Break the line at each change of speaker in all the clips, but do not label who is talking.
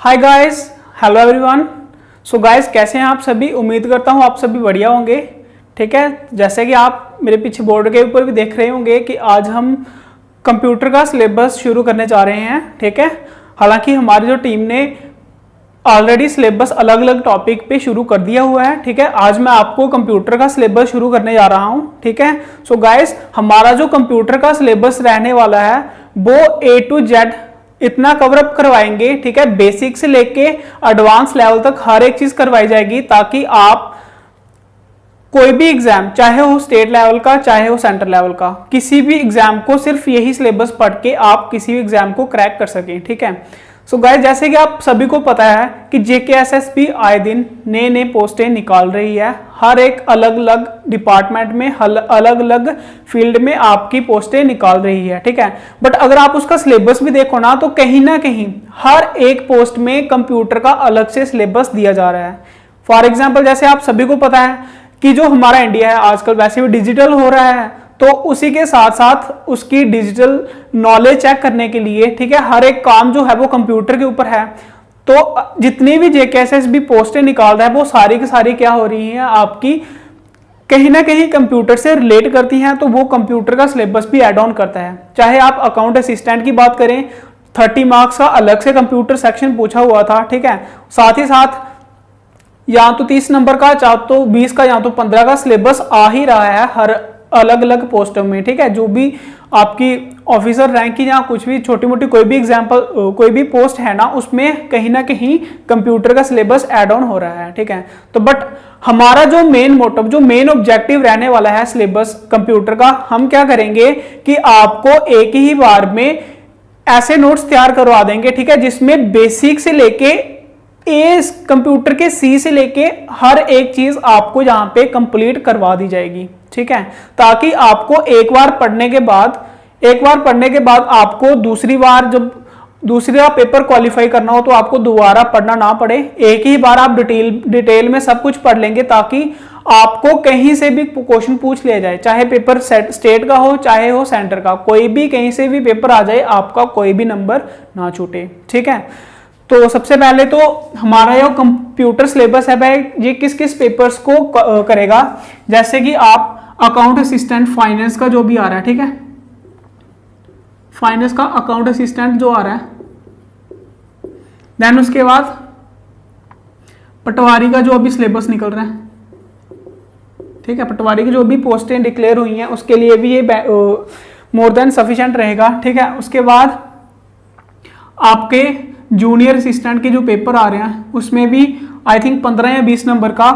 Hi guys, hello everyone. So guys, कैसे हैं आप सभी? उम्मीद करता हूं आप सभी बढ़िया होंगे। ठीक है, जैसे कि आप मेरे पीछे बोर्ड के ऊपर भी देख रहे होंगे कि आज हम कंप्यूटर का सिलेबस शुरू करने जा रहे हैं। ठीक है, हालांकि हमारी जो टीम ने ऑलरेडी सिलेबस अलग अलग टॉपिक पे शुरू कर दिया हुआ है। ठीक है, आज मैं आपको कंप्यूटर का सिलेबस शुरू करने जा रहा हूं। ठीक है, सो गाइस, हमारा जो कंप्यूटर का सिलेबस रहने वाला है वो A to Z इतना कवर अप करवाएंगे। ठीक है, बेसिक से लेके एडवांस लेवल तक हर एक चीज करवाई जाएगी, ताकि आप कोई भी एग्जाम, चाहे वो स्टेट लेवल का चाहे वो सेंटर लेवल का, किसी भी एग्जाम को सिर्फ यही सिलेबस पढ़ के आप किसी भी एग्जाम को क्रैक कर सकें। ठीक है, सो गाइस, जैसे कि आप सभी को पता है कि JKSSB आए दिन नए नए पोस्टें निकाल रही है। हर एक अलग अलग डिपार्टमेंट में अलग अलग फील्ड में आपकी पोस्टें निकाल रही है। ठीक है, बट अगर आप उसका सिलेबस भी देखो ना, तो कहीं ना कहीं हर एक पोस्ट में कंप्यूटर का अलग से सिलेबस दिया जा रहा है। फॉर एग्जाम्पल, जैसे आप सभी को पता है कि जो हमारा इंडिया है आजकल वैसे भी डिजिटल हो रहा है, तो उसी के साथ साथ उसकी डिजिटल नॉलेज चेक करने के लिए, ठीक है, हर एक काम जो है वो कंप्यूटर के ऊपर है। तो जितनी भी JKSSB पोस्टें निकाल रहा है वो सारी की सारी क्या हो रही हैं, आपकी कहीं ना कहीं कंप्यूटर से रिलेट करती हैं। तो वो कंप्यूटर का सिलेबस भी ऐड ऑन करता है। चाहे आप अकाउंट असिस्टेंट की बात करें, 30 मार्क्स का अलग से कंप्यूटर सेक्शन पूछा हुआ था। ठीक है, साथ ही साथ या तो 30 नंबर का, या तो 20 का, या तो 15 का सिलेबस आ ही रहा है हर अलग अलग पोस्टों में। ठीक है, जो भी आपकी ऑफिसर रैंक की या कुछ भी छोटी मोटी कोई भी एग्जाम्पल कोई भी पोस्ट है ना, उसमें कहीं ना कहीं कंप्यूटर का सिलेबस ऐड ऑन हो रहा है। ठीक है, तो बट हमारा जो मेन मोटिव, जो मेन ऑब्जेक्टिव रहने वाला है सिलेबस कंप्यूटर का, हम क्या करेंगे कि आपको एक ही बार में ऐसे नोट्स तैयार करवा देंगे। ठीक है, जिसमें बेसिक से लेके कंप्यूटर के C से लेके हर एक चीज आपको यहां पे कंप्लीट करवा दी जाएगी। ठीक है, ताकि आपको एक बार पढ़ने के बाद आपको दूसरी बार जब दूसरा पेपर क्वालिफाई करना हो तो आपको दोबारा पढ़ना ना पड़े। एक ही बार आप डिटेल में सब कुछ पढ़ लेंगे, ताकि आपको कहीं से भी क्वेश्चन पूछ लिया जाए, चाहे पेपर स्टेट का हो चाहे हो सेंटर का, कोई भी कहीं से भी पेपर आ जाए, आपका कोई भी नंबर ना छूटे। ठीक है, तो सबसे पहले तो हमारा ये कंप्यूटर सिलेबस है भाई, ये किस किस पेपर्स को करेगा। जैसे कि आप अकाउंट असिस्टेंट फाइनेंस का जो भी आ रहा है, ठीक है, फाइनेंस का अकाउंट असिस्टेंट जो आ रहा है, देन उसके बाद पटवारी का जो अभी सिलेबस निकल रहा है। ठीक है, पटवारी की जो भी पोस्टें डिक्लेयर हुई हैं उसके लिए भी ये मोर देन सफिशिएंट रहेगा। ठीक है, उसके बाद आपके जूनियर असिस्टेंट के जो पेपर आ रहे हैं उसमें भी आई थिंक 15 या 20 नंबर का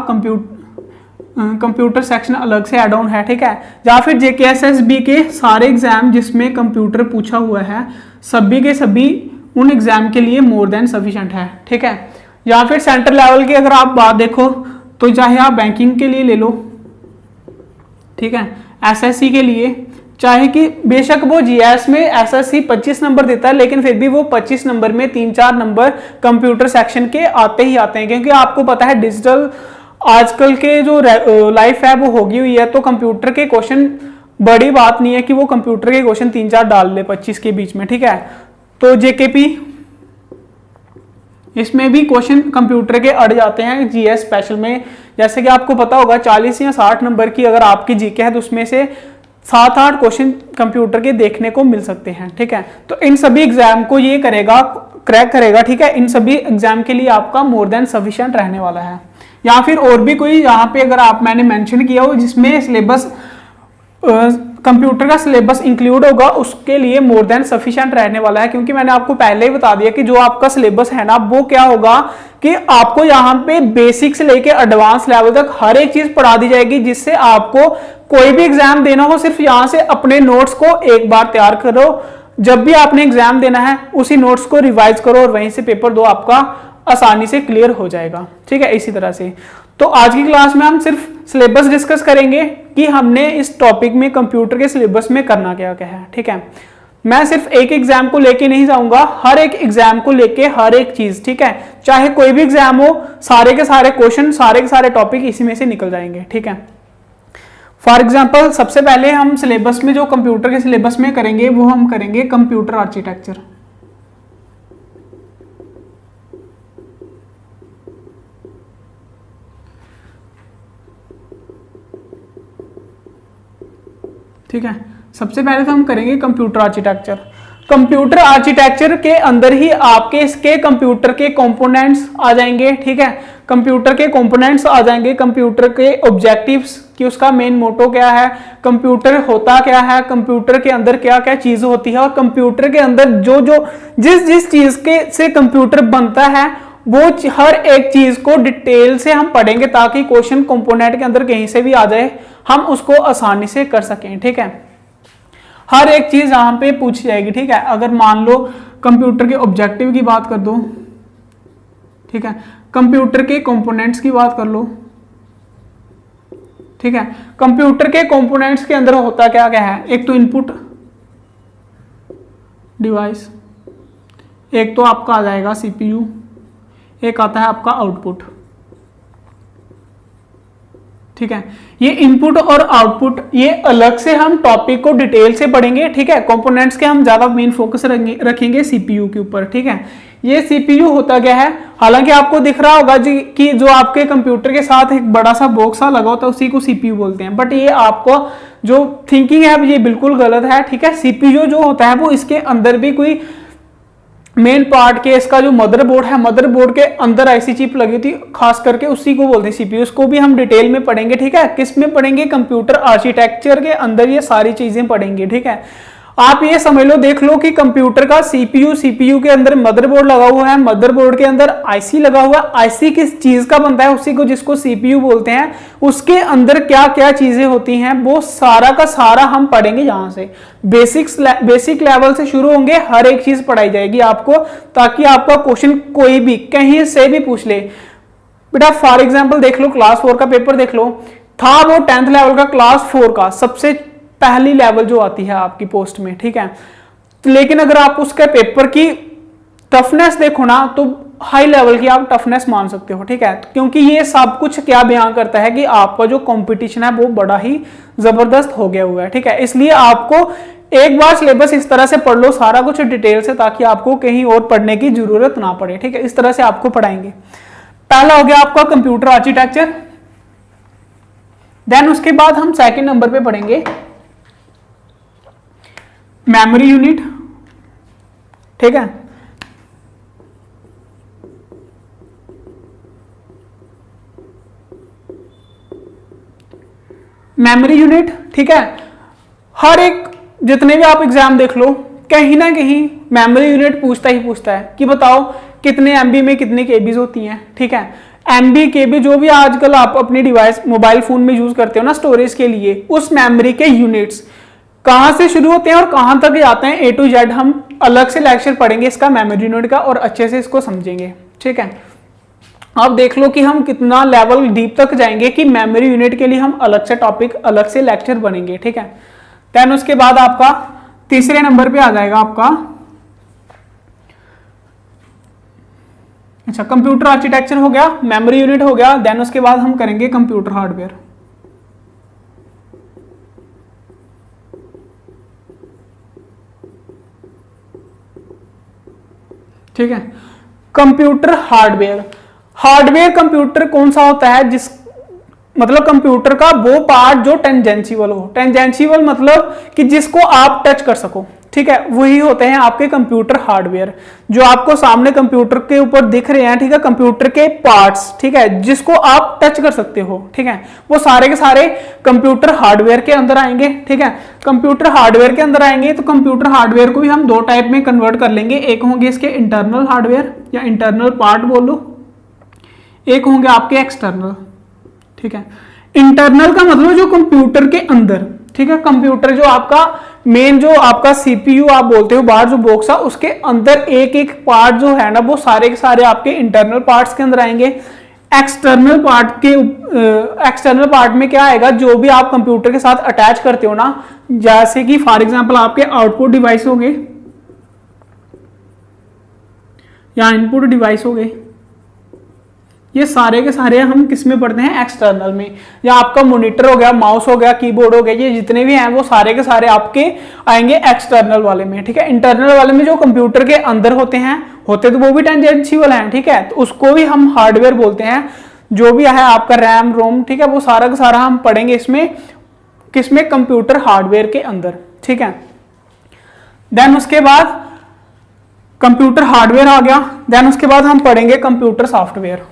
कंप्यूटर सेक्शन अलग से ऐड ऑन है। ठीक है, या फिर JKSSB के सारे एग्जाम जिसमें कंप्यूटर पूछा हुआ है, सभी के सभी उन एग्जाम के लिए मोर देन सफिशिएंट है। ठीक है, या फिर सेंटर लेवल की अगर आप बात देखो तो चाहे आप बैंकिंग के लिए ले लो, ठीक है, SSC के लिए, चाहे कि बेशक वो GS में SSC 25 नंबर देता है, लेकिन फिर भी वो 25 नंबर में 3-4 नंबर कंप्यूटर सेक्शन के आते ही आते हैं, क्योंकि आपको पता है डिजिटल आजकल के जो लाइफ है वो होगी हुई है। तो कंप्यूटर के क्वेश्चन बड़ी बात नहीं है कि वो कंप्यूटर के क्वेश्चन 3-4 डाल ले 25 के बीच में। ठीक है, तो JKP इसमें भी क्वेश्चन कंप्यूटर के अड़ जाते हैं GS स्पेशल में। जैसे कि आपको पता होगा 40 या 60 नंबर की अगर आपकी GK है तो उसमें से 7-8 क्वेश्चन कंप्यूटर के देखने को मिल सकते हैं। ठीक है, तो इन सभी एग्जाम को ये करेगा, क्रैक करेगा। ठीक है, इन सभी एग्जाम के लिए आपका मोर देन सफिशिएंट रहने वाला है। या फिर और भी कोई यहाँ पे अगर आप मैंने मेंशन किया हो जिसमें सिलेबस कंप्यूटर का सिलेबस इंक्लूड होगा, उसके लिए मोर देन सफिशिएंट रहने वाला है। क्योंकि मैंने आपको पहले ही बता दिया कि जो आपका सिलेबस है ना, वो क्या होगा कि आपको यहाँ पे बेसिक से लेके एडवांस लेवल तक हर एक चीज पढ़ा दी जाएगी, जिससे आपको कोई भी एग्जाम देना हो सिर्फ यहाँ से अपने नोट्स को एक बार तैयार करो, जब भी आपने एग्जाम देना है उसी नोट्स को रिवाइज करो और वहीं से पेपर 2 आपका आसानी से क्लियर हो जाएगा। ठीक है, इसी तरह से तो आज की क्लास में हम सिर्फ सिलेबस डिस्कस करेंगे कि हमने इस टॉपिक में कंप्यूटर के सिलेबस में करना क्या क्या है। ठीक है, मैं सिर्फ एक एग्जाम को लेके नहीं जाऊंगा, हर एक एग्जाम को लेके हर एक चीज। ठीक है, चाहे कोई भी एग्जाम हो, सारे के सारे क्वेश्चन, सारे के सारे टॉपिक इसी में से निकल जाएंगे। ठीक है, फॉर एग्जाम्पल सबसे पहले हम सिलेबस में जो कंप्यूटर के सिलेबस में करेंगे वो हम करेंगे कंप्यूटर आर्किटेक्चर। ठीक है। सबसे पहले तो हम करेंगे कंप्यूटर आर्किटेक्चर। कंप्यूटर आर्किटेक्चर के अंदर ही आपके इसके कंप्यूटर के कंपोनेंट्स आ जाएंगे। ठीक है, कंप्यूटर के कंपोनेंट्स आ जाएंगे, कंप्यूटर के ऑब्जेक्टिव्स कि उसका मेन मोटो क्या है, कंप्यूटर होता क्या है, कंप्यूटर के अंदर क्या क्या चीज होती है, और कंप्यूटर के अंदर जो जो जिस चीज के से कंप्यूटर बनता है वो हर एक चीज को डिटेल से हम पढ़ेंगे, ताकि क्वेश्चन कंपोनेंट के अंदर कहीं से भी आ जाए हम उसको आसानी से कर सकें। ठीक है, हर एक चीज यहां पे पूछी जाएगी। ठीक है, अगर मान लो कंप्यूटर के ऑब्जेक्टिव की बात कर दो, ठीक है, कंप्यूटर के कंपोनेंट्स की बात कर लो। ठीक है, कंप्यूटर के कंपोनेंट्स के अंदर होता क्या क्या है, एक तो इनपुट डिवाइस, एक तो आपका आ जाएगा सीपीयू, एक आता है आपका आउटपुट। ठीक है, ये इनपुट और आउटपुट ये अलग से हम टॉपिक को डिटेल से पढ़ेंगे। ठीक है, कंपोनेंट्स के हम ज्यादा मेन फोकस रखेंगे सीपीयू के ऊपर। ठीक है, ये सीपीयू होता क्या है, हालांकि आपको दिख रहा होगा जी कि जो आपके कंप्यूटर के साथ एक बड़ा सा बॉक्स लगा होता है उसी को सीपीयू बोलते हैं, बट ये आपको जो थिंकिंग है ये बिल्कुल गलत है। ठीक है, सीपीयू जो होता है वो इसके अंदर भी कोई मेन पार्ट के इसका जो मदरबोर्ड है, मदरबोर्ड के अंदर ऐसी चिप लगी थी, खास करके उसी को बोलते हैं सीपीयू। उसको भी हम डिटेल में पढ़ेंगे। ठीक है, किस में पढ़ेंगे, कंप्यूटर आर्किटेक्चर के अंदर ये सारी चीजें पढ़ेंगे। ठीक है, आप ये समझ लो, देख लो कि कंप्यूटर का सीपीयू, सीपीयू के अंदर मदरबोर्ड लगा हुआ है, मदरबोर्ड के अंदर आईसी लगा हुआ है। आईसी किस चीज का बनता है, उसी को जिसको सीपीयू बोलते हैं, उसके अंदर क्या क्या चीजें होती हैं वो सारा का सारा हम पढ़ेंगे। यहां से बेसिक लेवल से शुरू होंगे, हर एक चीज पढ़ाई जाएगी आपको, ताकि आपका क्वेश्चन कोई भी कहीं से भी पूछ ले। बेटा फॉर एग्जाम्पल देख लो, क्लास 4 का पेपर देख लो, था वो 10th लेवल का, क्लास 4 का सबसे पहली लेवल जो आती है आपकी पोस्ट में। ठीक है, लेकिन अगर आप उसके पेपर की टफनेस देखो ना तो हाई लेवल की आप टफनेस मान सकते हो। ठीक है, क्योंकि ये सब कुछ क्या बयान करता है कि आपका जो कंपटीशन है वो बड़ा ही जबरदस्त हो गया हुआ है। ठीक है, इसलिए आपको एक बार सिलेबस इस तरह से पढ़ लो सारा कुछ डिटेल से, ताकि आपको कहीं और पढ़ने की जरूरत ना पड़े। ठीक है, इस तरह से आपको पढ़ाएंगे। पहला हो गया आपका कंप्यूटर आर्किटेक्चर। देन उसके बाद हम सेकंड नंबर पे पढ़ेंगे मेमोरी यूनिट। ठीक है, मेमोरी यूनिट। ठीक है, हर एक जितने भी आप एग्जाम देख लो कहीं ना कहीं मेमोरी यूनिट पूछता ही पूछता है कि बताओ कितने एमबी में कितनी केबीज होती हैं। ठीक है, एमबी केबी जो भी आजकल आप अपनी डिवाइस मोबाइल फोन में यूज करते हो ना स्टोरेज के लिए, उस मेमोरी के यूनिट्स कहां से शुरू होते हैं और कहां तक जाते हैं, ए टू जेड हम अलग से लेक्चर पढ़ेंगे इसका मेमोरी यूनिट का, और अच्छे से इसको समझेंगे। ठीक है, आप देख लो कि हम कितना लेवल डीप तक जाएंगे कि मेमोरी यूनिट के लिए हम अलग से टॉपिक अलग से लेक्चर बनेंगे। ठीक है, देन उसके बाद आपका तीसरे नंबर पे आ जाएगा आपका अच्छा कंप्यूटर आर्किटेक्चर हो गया, मेमोरी यूनिट हो गया, देन उसके बाद हम करेंगे कंप्यूटर हार्डवेयर। ठीक है, कंप्यूटर हार्डवेयर। हार्डवेयर कंप्यूटर कौन सा होता है, जिस मतलब कंप्यूटर का वो पार्ट जो टेंजेंशियल हो। टेंजेंशियल मतलब कि जिसको आप टच कर सको। ठीक है, वही होते हैं आपके कंप्यूटर हार्डवेयर, जो आपको सामने कंप्यूटर के ऊपर दिख रहे हैं। ठीक है, कंप्यूटर के पार्ट्स, ठीक है, जिसको आप टच कर सकते हो। ठीक है, वो सारे के सारे कंप्यूटर हार्डवेयर के अंदर आएंगे। ठीक है, कंप्यूटर हार्डवेयर के अंदर आएंगे तो कंप्यूटर हार्डवेयर को भी हम दो टाइप में कन्वर्ट कर लेंगे। एक होंगे इसके इंटरनल हार्डवेयर या इंटरनल पार्ट बोलो, एक होंगे आपके एक्सटर्नल। ठीक है, इंटरनल का मतलब जो कंप्यूटर के अंदर। ठीक है, कंप्यूटर जो आपका मेन जो आपका सीपीयू आप बोलते हो, बाहर जो बॉक्स है उसके अंदर एक एक पार्ट जो है ना वो सारे के सारे आपके इंटरनल पार्ट्स के अंदर आएंगे। एक्सटर्नल पार्ट में क्या आएगा, जो भी आप कंप्यूटर के साथ अटैच करते हो ना, जैसे कि फॉर एग्जांपल आपके आउटपुट डिवाइस हो गए या इनपुट डिवाइस हो गए, ये सारे के सारे हम किस में पढ़ते हैं, एक्सटर्नल में। या आपका मॉनिटर हो गया, माउस हो गया, कीबोर्ड हो गया, ये जितने भी हैं वो सारे के सारे आपके आएंगे एक्सटर्नल वाले में। ठीक है, इंटरनल वाले में जो कंप्यूटर के अंदर होते हैं, होते तो वो भी टेंजेंशियल हैं। ठीक है, तो उसको भी हम हार्डवेयर बोलते हैं। जो भी है आपका रैम रोम, ठीक है, वो सारा का सारा हम पढ़ेंगे इसमें। किसमें, कंप्यूटर हार्डवेयर के अंदर, ठीक है। देन उसके बाद कंप्यूटर हार्डवेयर आ गया, देन उसके बाद हम पढ़ेंगे कंप्यूटर सॉफ्टवेयर।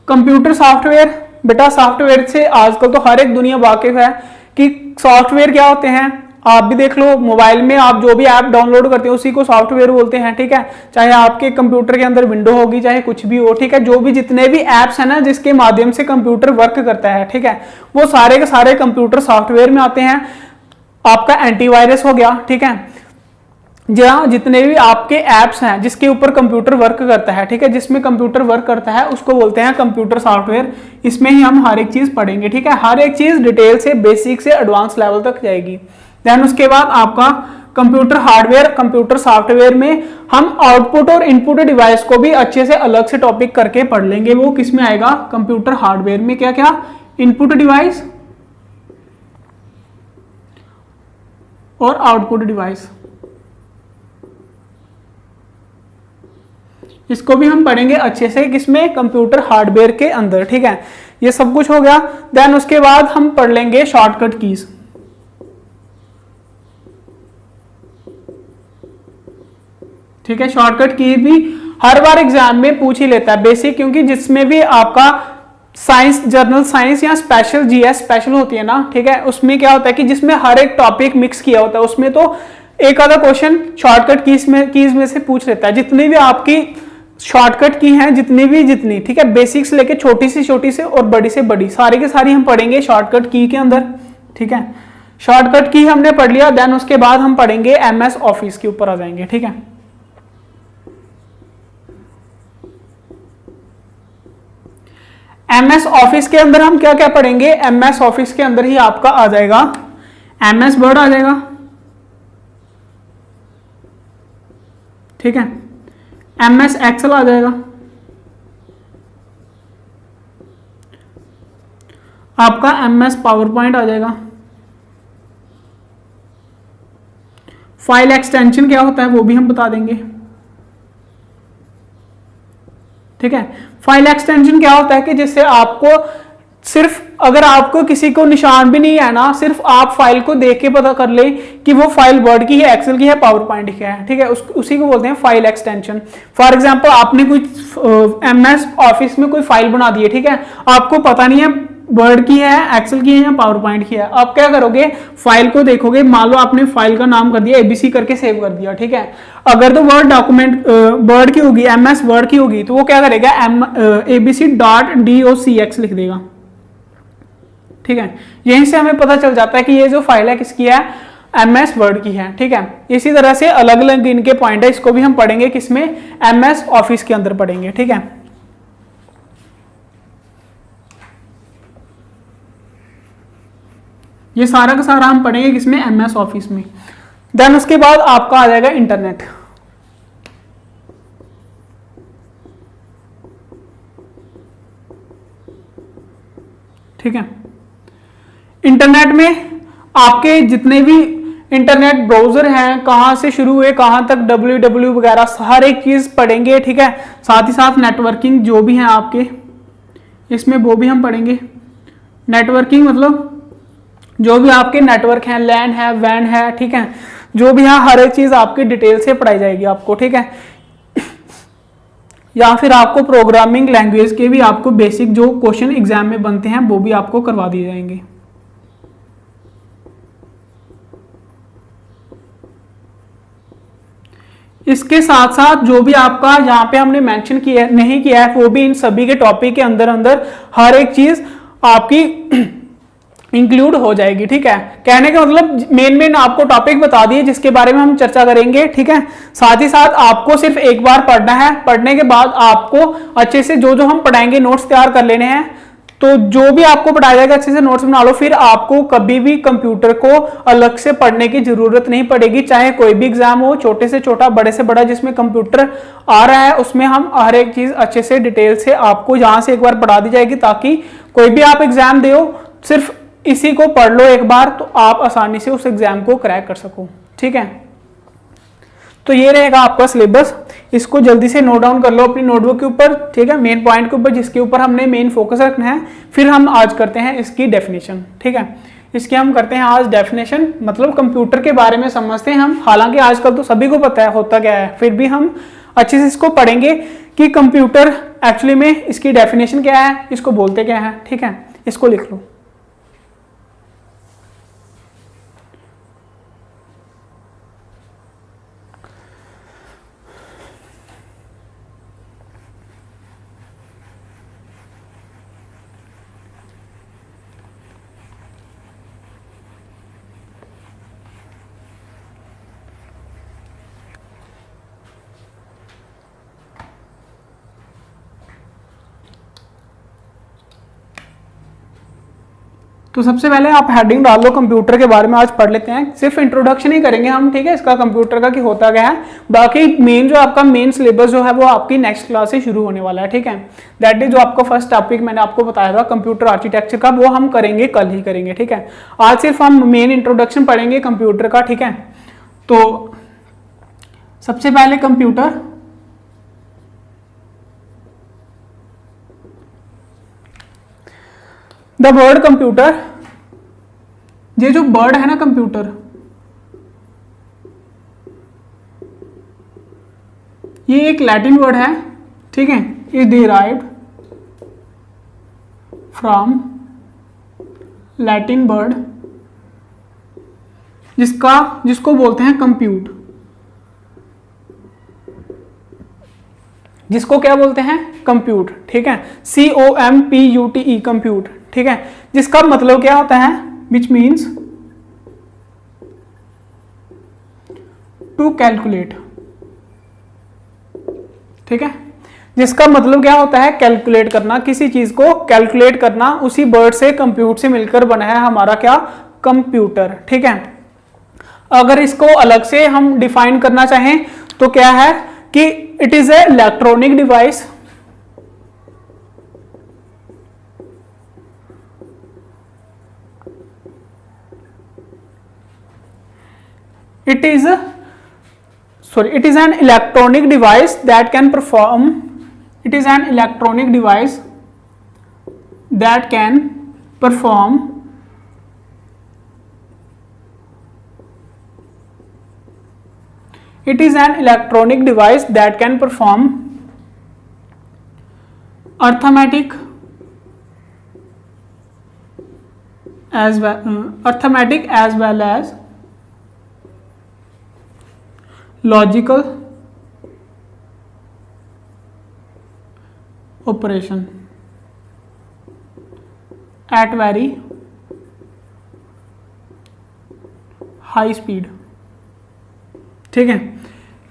कंप्यूटर सॉफ्टवेयर, बेटा सॉफ्टवेयर से आजकल तो हर एक दुनिया वाकिफ है कि सॉफ्टवेयर क्या होते हैं। आप भी देख लो, मोबाइल में आप जो भी ऐप डाउनलोड करते हो उसी को सॉफ्टवेयर बोलते हैं, ठीक है। चाहे आपके कंप्यूटर के अंदर विंडो होगी, चाहे कुछ भी हो, ठीक है। जो भी जितने भी ऐप्स हैं ना जिसके माध्यम से कंप्यूटर वर्क करता है, ठीक है, वो सारे के सारे कंप्यूटर सॉफ्टवेयर में आते हैं। आपका एंटीवायरस हो गया, ठीक है, जहां जितने भी आपके ऐप्स हैं जिसके ऊपर कंप्यूटर वर्क करता है, ठीक है, जिसमें कंप्यूटर वर्क करता है उसको बोलते हैं कंप्यूटर सॉफ्टवेयर। इसमें ही हम हर एक चीज पढ़ेंगे, ठीक है। हर एक चीज डिटेल से बेसिक से एडवांस लेवल तक जाएगी। देन उसके बाद आपका कंप्यूटर हार्डवेयर, कंप्यूटर सॉफ्टवेयर में हम आउटपुट और इनपुट डिवाइस को भी अच्छे से अलग से टॉपिक करके पढ़ लेंगे। वो किस में आएगा, कंप्यूटर हार्डवेयर में क्या क्या, इनपुट डिवाइस और आउटपुट डिवाइस, इसको भी हम पढ़ेंगे अच्छे से किसमें, कंप्यूटर हार्डवेयर के अंदर, ठीक है। ये सब कुछ हो गया। देन उसके बाद हम पढ़ लेंगे शॉर्टकट कीज, ठीक है। शॉर्टकट की भी हर बार एग्जाम में पूछ ही लेता है बेसिक, क्योंकि जिसमें भी आपका साइंस, जनरल साइंस या स्पेशल जीएस स्पेशल होती है ना, ठीक है, उसमें क्या होता है कि जिसमें हर एक टॉपिक मिक्स किया होता है, उसमें तो एक आधा क्वेश्चन शॉर्टकट कीज में से पूछ लेता है। जितनी भी आपकी शॉर्टकट की हैं, जितनी, ठीक है, बेसिक से लेके छोटी से और बड़ी से बड़ी, सारी के सारी हम पढ़ेंगे शॉर्टकट की के अंदर, ठीक है। शॉर्टकट की हमने पढ़ लिया। देन उसके बाद हम पढ़ेंगे एमएस ऑफिस के ऊपर आ जाएंगे, ठीक है। एमएस ऑफिस के अंदर हम क्या क्या पढ़ेंगे, एमएस ऑफिस के अंदर ही आपका आ जाएगा एमएस वर्ड आ जाएगा, ठीक है, एमएस एक्सेल आ जाएगा, आपका एमएस पावर पॉइंट आ जाएगा। फाइल एक्सटेंशन क्या होता है वो भी हम बता देंगे, ठीक है। फाइल एक्सटेंशन क्या होता है कि जिससे आपको सिर्फ, अगर आपको किसी को निशान भी नहीं है ना, सिर्फ आप फाइल को देख के पता कर ले कि वो फाइल वर्ड की है, एक्सेल की है, पावर पॉइंट की है, ठीक है, उसी को बोलते हैं फाइल एक्सटेंशन। फॉर एग्जांपल आपने कोई एमएस ऑफिस में कोई फाइल बना दी है, ठीक है, आपको पता नहीं है वर्ड की है, एक्सेल की है या पावर पॉइंट की है। आप क्या करोगे, फाइल को देखोगे, मान लो आपने फाइल का नाम कर दिया एबीसी करके सेव कर दिया, ठीक है। अगर तो वर्ड डॉक्यूमेंट वर्ड की होगी, एमएस वर्ड की होगी, तो वो क्या करेगा, abc.docx लिख देगा, ठीक है। यहीं से हमें पता चल जाता है कि ये जो फाइल है किसकी है, एमएस वर्ड की है, ठीक है। इसी तरह से अलग अलग इनके पॉइंट है, इसको भी हम पढ़ेंगे किसमें, एमएस ऑफिस के अंदर पढ़ेंगे, ठीक है। ये सारा का सारा हम पढ़ेंगे किसमें, एमएस ऑफिस में। देन उसके बाद आपका आ जाएगा इंटरनेट, ठीक है। इंटरनेट में आपके जितने भी इंटरनेट ब्राउजर हैं, कहां से शुरू हुए कहां तक, www वगैरह हर एक चीज पढ़ेंगे, ठीक है। साथ ही साथ नेटवर्किंग जो भी है आपके इसमें वो भी हम पढ़ेंगे। नेटवर्किंग मतलब जो भी आपके नेटवर्क हैं, लैन है, वैन है, ठीक है, जो भी है हर एक चीज आपकी डिटेल से पढ़ाई जाएगी आपको, ठीक है। या फिर आपको प्रोग्रामिंग लैंग्वेज के भी आपको बेसिक जो क्वेश्चन एग्जाम में बनते हैं वो भी आपको करवा दिए जाएंगे। इसके साथ साथ जो भी आपका यहाँ पे हमने मेंशन किया नहीं किया है वो भी इन सभी के टॉपिक के अंदर अंदर हर एक चीज आपकी इंक्लूड हो जाएगी, ठीक है। कहने का मतलब मेन आपको टॉपिक बता दिए जिसके बारे में हम चर्चा करेंगे, ठीक है। साथ ही साथ आपको सिर्फ एक बार पढ़ना है, पढ़ने के बाद आपको अच्छे से जो जो हम पढ़ाएंगे नोट्स तैयार कर लेने हैं। तो जो भी आपको पढ़ाया जाएगा अच्छे से नोट्स बना लो, फिर आपको कभी भी कंप्यूटर को अलग से पढ़ने की जरूरत नहीं पड़ेगी। चाहे कोई भी एग्जाम हो, छोटे से छोटा बड़े से बड़ा जिसमें कंप्यूटर आ रहा है उसमें हम हर एक चीज अच्छे से डिटेल से आपको यहाँ से एक बार पढ़ा दी जाएगी, ताकि कोई भी आप एग्जाम दो सिर्फ इसी को पढ़ लो एक बार तो आप आसानी से उस एग्जाम को क्रैक कर सको। ठीक है, तो ये रहेगा आपका सिलेबस, इसको जल्दी से नोट डाउन कर लो अपनी नोटबुक के ऊपर। ठीक है, मेन पॉइंट के ऊपर जिसके ऊपर हमने मेन फोकस रखना है। फिर हम आज करते हैं इसकी डेफिनेशन। ठीक है, इसकी हम करते हैं आज डेफिनेशन, मतलब कंप्यूटर के बारे में समझते हैं हम। हालांकि आजकल तो सभी को पता है होता क्या है, फिर भी हम अच्छे से इसको पढ़ेंगे कि कंप्यूटर एक्चुअली में इसकी डेफिनेशन क्या है, इसको बोलते क्या है। ठीक है, इसको लिख लो। तो सबसे पहले आप हेडिंग डाल लो, कंप्यूटर के बारे में आज पढ़ लेते हैं। सिर्फ इंट्रोडक्शन ही करेंगे हम, ठीक है, इसका कंप्यूटर का कि होता क्या है। बाकी मेन जो आपका मेन सिलेबस जो है वो आपकी नेक्स्ट क्लास से शुरू होने वाला है। ठीक है, दैट इज जो आपका फर्स्ट टॉपिक मैंने आपको बताया था कंप्यूटर आर्किटेक्चर का, वो हम करेंगे कल ही करेंगे। ठीक है, आज सिर्फ हम मेन इंट्रोडक्शन पढ़ेंगे कंप्यूटर का। ठीक है, तो सबसे पहले कंप्यूटर, द वर्ड कंप्यूटर, ये जो वर्ड है ना कंप्यूटर, ये एक लैटिन वर्ड है। ठीक है, is derived from Latin word जिसको बोलते हैं कंप्यूट। जिसको क्या बोलते हैं, कंप्यूट। ठीक है, COMPUTE कंप्यूट। ठीक है, जिसका मतलब क्या होता है, विच मीन्स टू कैलकुलेट। ठीक है, जिसका मतलब क्या होता है, कैलकुलेट करना, किसी चीज को कैलकुलेट करना। उसी वर्ड से कंप्यूट से मिलकर बना है हमारा क्या, कंप्यूटर। ठीक है, अगर इसको अलग से हम डिफाइन करना चाहें तो क्या है कि it is a electronic device it is an electronic device that can perform it is an electronic device that can perform it is an electronic device that can perform arithmetic as well as logical operation at very high speed। ठीक है,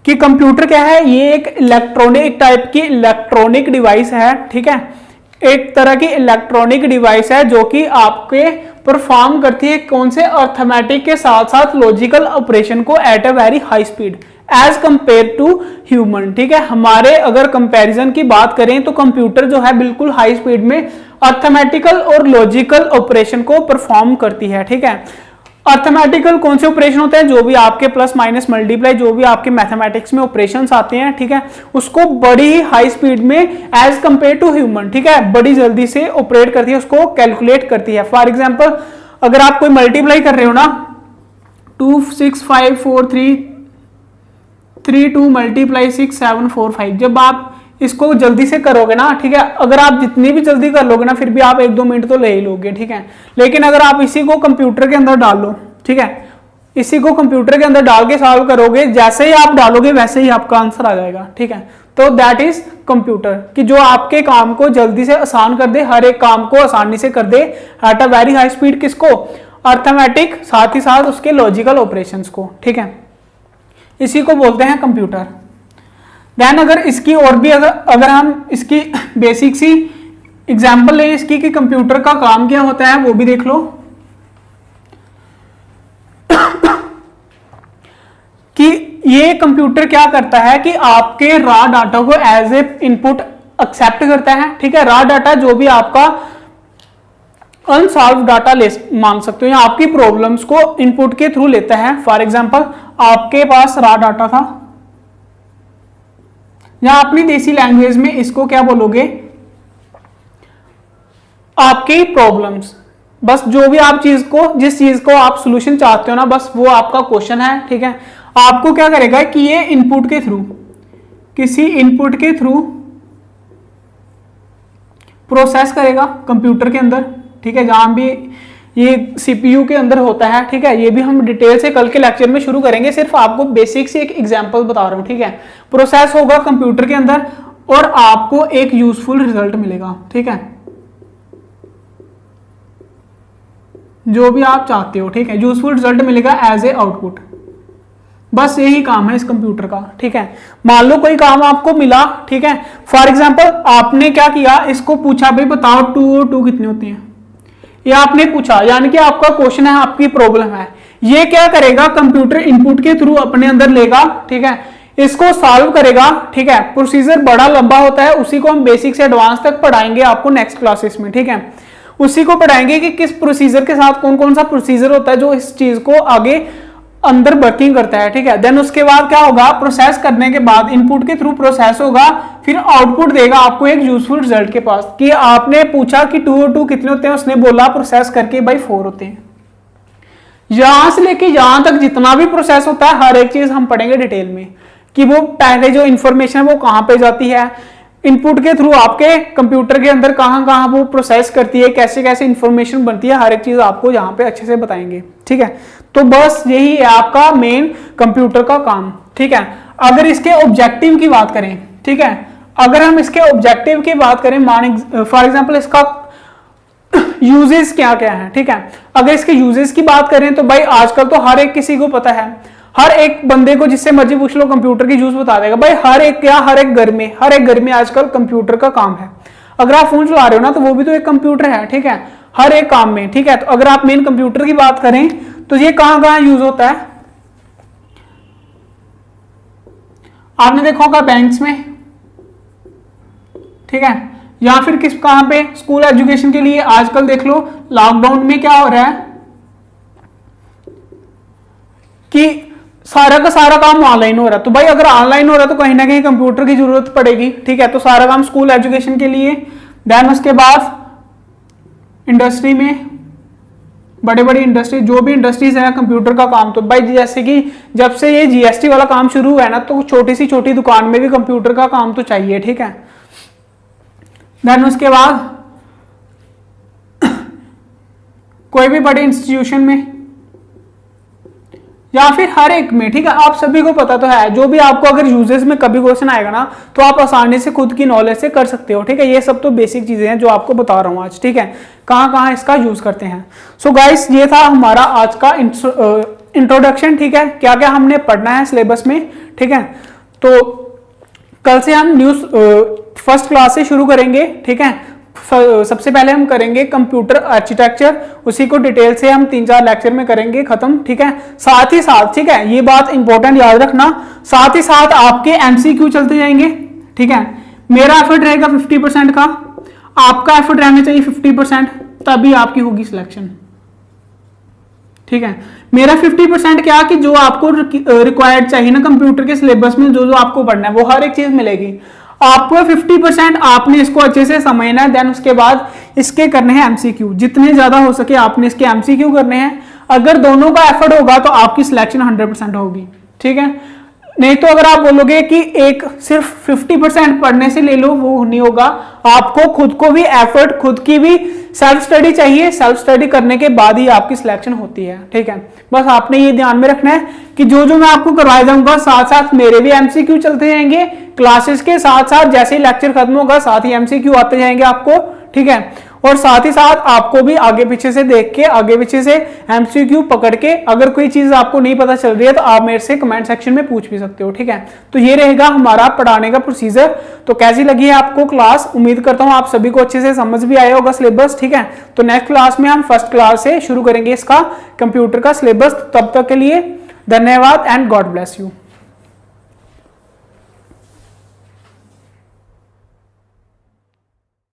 कि computer क्या है, ये एक electronic type की electronic device है। ठीक है, एक तरह की इलेक्ट्रॉनिक डिवाइस है जो कि आपके परफॉर्म करती है कौन से, अर्थमेटिक के साथ साथ लॉजिकल ऑपरेशन को at a very high speed as compare to human. ठीक है, हमारे अगर कंपैरिजन की बात करें तो कंप्यूटर जो है बिल्कुल हाई स्पीड में अर्थमेटिकल और लॉजिकल ऑपरेशन को परफॉर्म करती है। ठीक है, अर्थमेटिकल कौन से ऑपरेशन होते हैं, जो भी आपके प्लस माइनस मल्टीप्लाई, जो भी आपके मैथमेटिक्स में ऑपरेशंस आते हैं। ठीक है, उसको बड़ी ही हाई स्पीड में एज कंपेयर टू ह्यूमन, ठीक है, बड़ी जल्दी से ऑपरेट करती है, उसको कैलकुलेट करती है। फॉर एग्जांपल अगर आप कोई मल्टीप्लाई कर रहे हो ना, 2 6 5 4 3 3 2 मल्टीप्लाई 6 7 4 5, जब आप इसको जल्दी से करोगे ना, ठीक है, अगर आप जितनी भी जल्दी कर लोगे ना, फिर भी आप 1-2 मिनट तो ले ही लोगे। ठीक है, लेकिन अगर आप इसी को कंप्यूटर के अंदर डाल लो, ठीक है, इसी को कंप्यूटर के अंदर डाल के सॉल्व करोगे, जैसे ही आप डालोगे वैसे ही आपका आंसर आ जाएगा। ठीक है, तो दैट इज कंप्यूटर, कि जो आपके काम को जल्दी से आसान कर दे, हर एक काम को आसानी से कर दे at a very high speed. किसको, अर्थमेटिक, साथ ही साथ उसके लॉजिकल ऑपरेशंस को। ठीक है, इसी को बोलते हैं कंप्यूटर। देन अगर इसकी और भी अगर हम इसकी बेसिक सी एग्जांपल लें इसकी कि कंप्यूटर का काम क्या होता है, वो भी देख लो कि ये कंप्यूटर क्या करता है कि आपके रॉ डाटा को एज ए इनपुट एक्सेप्ट करता है। ठीक है, रॉ डाटा जो भी आपका अनसॉल्व डाटा ले मान सकते हो, या आपकी प्रॉब्लम्स को इनपुट के थ्रू लेता है। फॉर एग्जांपल आपके पास रॉ डाटा था, या अपनी देसी लैंग्वेज में इसको क्या बोलोगे, आपकी प्रॉब्लम्स। बस जो भी आप चीज को, जिस चीज को आप सोल्यूशन चाहते हो ना, बस वो आपका क्वेश्चन है। ठीक है, आपको क्या करेगा कि ये इनपुट के थ्रू, किसी इनपुट के थ्रू प्रोसेस करेगा कंप्यूटर के अंदर। ठीक है, जहां भी ये सीपीयू के अंदर होता है। ठीक है, ये भी हम डिटेल से कल के लेक्चर में शुरू करेंगे, सिर्फ आपको बेसिक से एक एग्जांपल बता रहा हूं। ठीक है, प्रोसेस होगा कंप्यूटर के अंदर और आपको एक यूजफुल रिजल्ट मिलेगा। ठीक है, जो भी आप चाहते हो। ठीक है, यूजफुल रिजल्ट मिलेगा एज ए आउटपुट। बस यही काम है इस कंप्यूटर का। ठीक है, मान लो कोई काम आपको मिला। ठीक है, फॉर एग्जांपल आपने क्या किया, इसको पूछा भाई बताओ 2 और 2 कितने होते हैं, ये आपने पूछा, यानी कि आपका क्वेश्चन है, आपकी प्रॉब्लम है। ये क्या करेगा, कंप्यूटर इनपुट के थ्रू अपने अंदर लेगा। ठीक है, इसको सॉल्व करेगा। ठीक है, प्रोसीजर बड़ा लंबा होता है, उसी को हम बेसिक से एडवांस तक पढ़ाएंगे आपको नेक्स्ट क्लासेस में। ठीक है, उसी को पढ़ाएंगे कि किस प्रोसीजर के साथ कौन कौन सा प्रोसीजर होता है जो इस चीज को आगे अंदर वर्किंग करता है। ठीक है, देन उसके बाद क्या होगा, प्रोसेस करने के बाद इनपुट के थ्रू प्रोसेस होगा, फिर आउटपुट देगा आपको एक यूजफुल रिजल्ट के पास। कि आपने पूछा कि 2 और 2 कितने होते हैं, उसने बोला प्रोसेस करके भाई 4 होते हैं। यहां से लेके यहां तक जितना भी प्रोसेस होता है, हर एक चीज हम पढ़ेंगे डिटेल में, कि वो पहले जो इंफॉर्मेशन है वो कहां पे जाती है, इनपुट के थ्रू आपके कंप्यूटर के अंदर कहां कहां वो प्रोसेस करती है, कैसे कैसे इंफॉर्मेशन बनती है, हर एक चीज आपको यहाँ पे अच्छे से बताएंगे। ठीक है, तो बस यही है आपका मेन कंप्यूटर का काम। ठीक है, अगर इसके ऑब्जेक्टिव की बात करें, ठीक है, अगर हम इसके ऑब्जेक्टिव की बात करें, फॉर एग्जांपल इसका यूजेस क्या क्या है। ठीक है, अगर इसके यूजेस की बात करें तो भाई आजकल तो हर एक किसी को पता है, हर एक बंदे को जिससे मर्जी पूछ लो कंप्यूटर की यूज बता देगा भाई। हर एक घर में आजकल कंप्यूटर का काम है। अगर आप फोन चला रहे हो ना, तो वो भी तो एक कंप्यूटर है। ठीक है, हर एक काम में। ठीक है, तो अगर आप मेन कंप्यूटर की बात करें तो ये कहां कहां यूज होता है, आपने देखा होगा बैंक्स में। ठीक है, या फिर किस कहां पे, स्कूल एजुकेशन के लिए। आजकल देख लो लॉकडाउन में क्या हो रहा है कि सारा का सारा काम ऑनलाइन हो रहा है। तो भाई अगर ऑनलाइन हो रहा है तो कहीं ना कहीं कंप्यूटर की जरूरत पड़ेगी। ठीक है, तो सारा काम स्कूल एजुकेशन के लिए। देन उसके बाद इंडस्ट्री में, बड़े बड़ी इंडस्ट्री, जो भी इंडस्ट्रीज है, कंप्यूटर का काम। तो भाई जैसे कि जब से ये जीएसटी वाला काम शुरू हुआ है ना, तो छोटी सी छोटी दुकान में भी कंप्यूटर का काम तो चाहिए। ठीक है, देन उसके बाद कोई भी बड़े इंस्टीट्यूशन में या फिर हर एक में। ठीक है, आप सभी को पता तो है, जो भी आपको अगर यूजेस में कभी क्वेश्चन आएगा ना, तो आप आसानी से खुद की नॉलेज से कर सकते हो। ठीक है, ये सब तो बेसिक चीजें हैं जो आपको बता रहा हूं आज। ठीक है, कहां कहां इसका यूज करते हैं। सो गाइस, ये था हमारा आज का इंट्रोडक्शन। ठीक है, क्या क्या हमने पढ़ना है सिलेबस में। ठीक है, तो कल से हम न्यूज फर्स्ट क्लास से शुरू करेंगे। ठीक है, सबसे पहले हम करेंगे कंप्यूटर आर्किटेक्चर, उसी को डिटेल से हम 3-4 लेक्चर में करेंगे खत्म। ठीक है, साथ ही साथ, ठीक है, ये बात इंपॉर्टेंट याद रखना, साथ ही साथ आपके एमसीक्यू चलते जाएंगे। ठीक है, मेरा एफर्ट रहेगा 50% का, आपका एफर्ट रहना चाहिए 50%, तभी आपकी होगी सिलेक्शन। ठीक है, मेरा 50% क्या कि जो आपको रिक्वायर्ड चाहिए ना कंप्यूटर के सिलेबस में, जो जो आपको पढ़ना है वो हर एक चीज मिलेगी आपको। 50% आपने इसको अच्छे से समझना है। देन उसके बाद इसके करने हैं एमसीक्यू, जितने ज्यादा हो सके आपने इसके एमसीक्यू करने हैं। अगर दोनों का एफर्ट होगा तो आपकी सिलेक्शन 100% होगी। ठीक है, नहीं तो अगर आप बोलोगे कि एक सिर्फ 50% पढ़ने से ले लो, वो नहीं होगा। आपको खुद को भी एफर्ट, खुद की भी सेल्फ स्टडी चाहिए। सेल्फ स्टडी करने के बाद ही आपकी सिलेक्शन होती है। ठीक है, बस आपने ये ध्यान में रखना है कि जो जो मैं आपको करवाया जाऊंगा, साथ साथ मेरे भी एमसीक्यू चलते जाएंगे क्लासेस के साथ साथ। जैसे ही लेक्चर खत्म होगा, साथ ही एमसीक्यू आते जाएंगे आपको। ठीक है, और साथ ही साथ आपको भी आगे पीछे से देख के, आगे पीछे से एमसीक्यू पकड़ के, अगर कोई चीज आपको नहीं पता चल रही है तो आप मेरे से कमेंट सेक्शन में पूछ भी सकते हो। ठीक है, तो ये रहेगा हमारा पढ़ाने का प्रोसीजर। तो कैसी लगी है आपको क्लास, उम्मीद करता हूं आप सभी को अच्छे से समझ भी आया होगा सिलेबस। ठीक है, तो नेक्स्ट क्लास में हम फर्स्ट क्लास से शुरू करेंगे इसका कंप्यूटर का सिलेबस। तब तक के लिए धन्यवाद एंड गॉड ब्लेस यू।